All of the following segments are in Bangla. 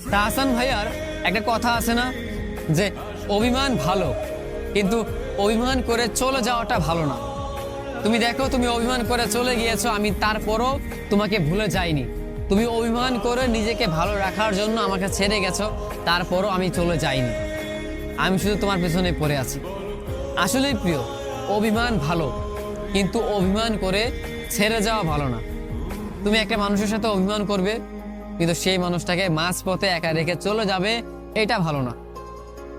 তাহসান ভাইয়ার একটা কথা আছে না যে অভিমান ভালো, কিন্তু অভিমান করে চলে যাওয়াটা ভালো না। তুমি দেখো, তুমি অভিমান করে চলে গিয়েছো, আমি তারপরও তোমাকে ভুলে যাইনি। তুমি অভিমান করে নিজেকে ভালো রাখার জন্য আমাকে ছেড়ে গেছো, তারপরও আমি চলে যাইনি। আমি শুধু তোমার পেছনে পড়ে আছি। আসলেই প্রিয়, অভিমান ভালো, কিন্তু অভিমান করে ছেড়ে যাওয়া ভালো না। তুমি একটা মানুষের সাথে অভিমান করবে, কিন্তু সেই মানুষটাকে মাঝপথে একা রেখে চলে যাবে, এটা ভালো না।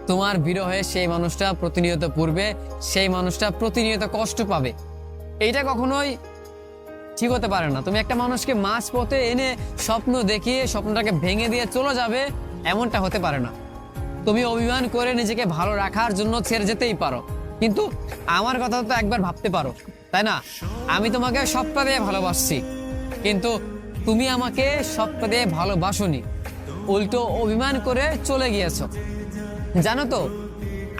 তোমার বিরহে সেই মানুষটা প্রতিনিয়ত পড়বে, সেই মানুষটা প্রতিনিয়ত কষ্ট পাবে, এইটা কখনোই ঠিক হতে পারে না। তুমি একটা মানুষকে মাঝপথে এনে স্বপ্ন দেখিয়ে স্বপ্নটাকে ভেঙে দিয়ে চলে যাবে, এমনটা হতে পারে না। তুমি অভিমান করে নিজেকে ভালো রাখার জন্য ছেড়ে যেতেই পারো, কিন্তু আমার কথা তো একবার ভাবতে পারো, তাই না? আমি তোমাকে সবটা দিয়ে ভালোবাসছি, কিন্তু তুমি আমাকে সবটা দিয়ে ভালোবাসোনি, উল্টো অভিমান করে চলে গিয়েছো। জানো তো,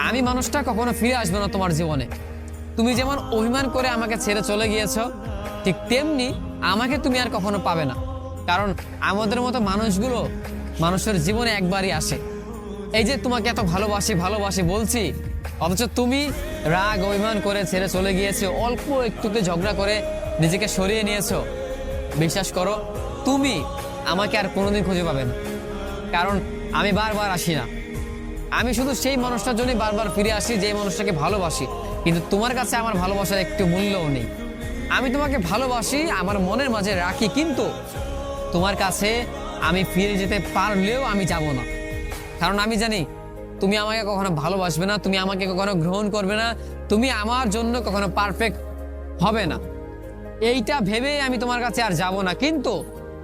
আমি মানুষটা কখনো ফিরে আসবে না তোমার জীবনে। তুমি যেমন অভিমান করে আমাকে ছেড়ে চলে গিয়েছো, ঠিক তেমনি আমাকে তুমি আর কখনো পাবে না। কারণ আমাদের মতো মানুষগুলো মানুষের জীবনে একবারই আসে। এই যে তোমাকে এত ভালোবাসি ভালোবাসি বলছি, অথচ তুমি রাগ অভিমান করে ছেড়ে চলে গিয়েছো, অল্প একটুতে ঝগড়া করে নিজেকে সরিয়ে নিয়েছো। বিশ্বাস করো, তুমি আমাকে আর কোনোদিন খুঁজে পাবে না, কারণ আমি বারবার আসি না। আমি শুধু সেই মানুষটার জন্যই বারবার ফিরে আসি যে মানুষটাকে ভালোবাসি, কিন্তু তোমার কাছে আমার ভালোবাসার একটু মূল্যও নেই। আমি তোমাকে ভালোবাসি, আমার মনের মাঝে রাখি, কিন্তু তোমার কাছে আমি ফিরে যেতে পারলেও আমি যাব না। কারণ আমি জানি তুমি আমাকে কখনো ভালোবাসবে না, তুমি আমাকে কখনো গ্রহণ করবে না, তুমি আমার জন্য কখনো পারফেক্ট হবে না। এইটা ভেবে আমি তোমার কাছে আর যাব না, কিন্তু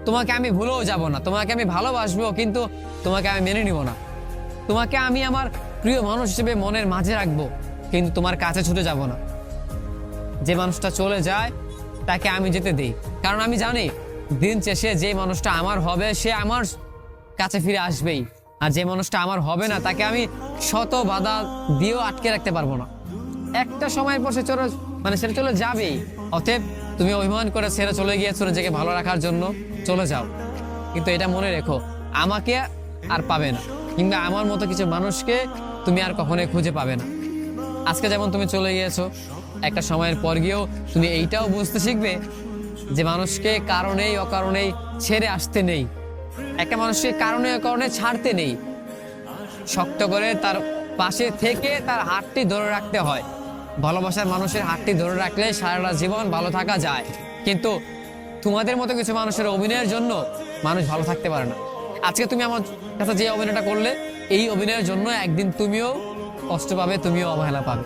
তোমাকে আমি ভুলেও যাব না। তোমাকে আমি ভালোবাসবো, কিন্তু তোমাকে আমি মেনে নিব না। তোমাকে আমি আমার প্রিয় মানুষ হিসেবে মনের মাঝে রাখবো, কিন্তু তোমার কাছে ছুটে যাব না। যে মানুষটা চলে যায় তাকে আমি যেতে দিই, কারণ আমি জানি দিন শেষে যে মানুষটা আমার হবে সে আমার কাছে ফিরে আসবেই, আর যে মানুষটা আমার হবে না তাকে আমি শত বাধা দিয়েও আটকে রাখতে পারবো না। একটা সময়ের পর সেটা চলে যাবেই। অতএব তুমি অভিমান করে ছেড়ে চলে গিয়েছো নিজেকে ভালো রাখার জন্য, চলে যাও, কিন্তু এটা মনে রেখো, আমাকে আর পাবে না, কিংবা আমার মতো কিছু মানুষকে তুমি আর কখনোই খুঁজে পাবে না। আজকে যেমন তুমি চলে গিয়েছো, একটা সময়ের পর গিয়েও তুমি এইটাও বুঝতে শিখবে যে মানুষকে কারণেই অকারণেই ছেড়ে আসতে নেই, একটা মানুষকে কারণে অকারণে ছাড়তে নেই। শক্ত করে তার পাশে থেকে তার হাতটি ধরে রাখতে হয়। ভালোবাসার মানুষের হাতটি ধরে রাখলে সারাটা জীবন ভালো থাকা যায়, কিন্তু তোমাদের মতো কিছু মানুষের অভিনয়ের জন্য মানুষ ভালো থাকতে পারে না। আজকে তুমি আমার কাছে যে অভিনয়টা করলে, এই অভিনয়ের জন্য একদিন তুমিও কষ্ট পাবে, তুমিও অবহেলা পাবে।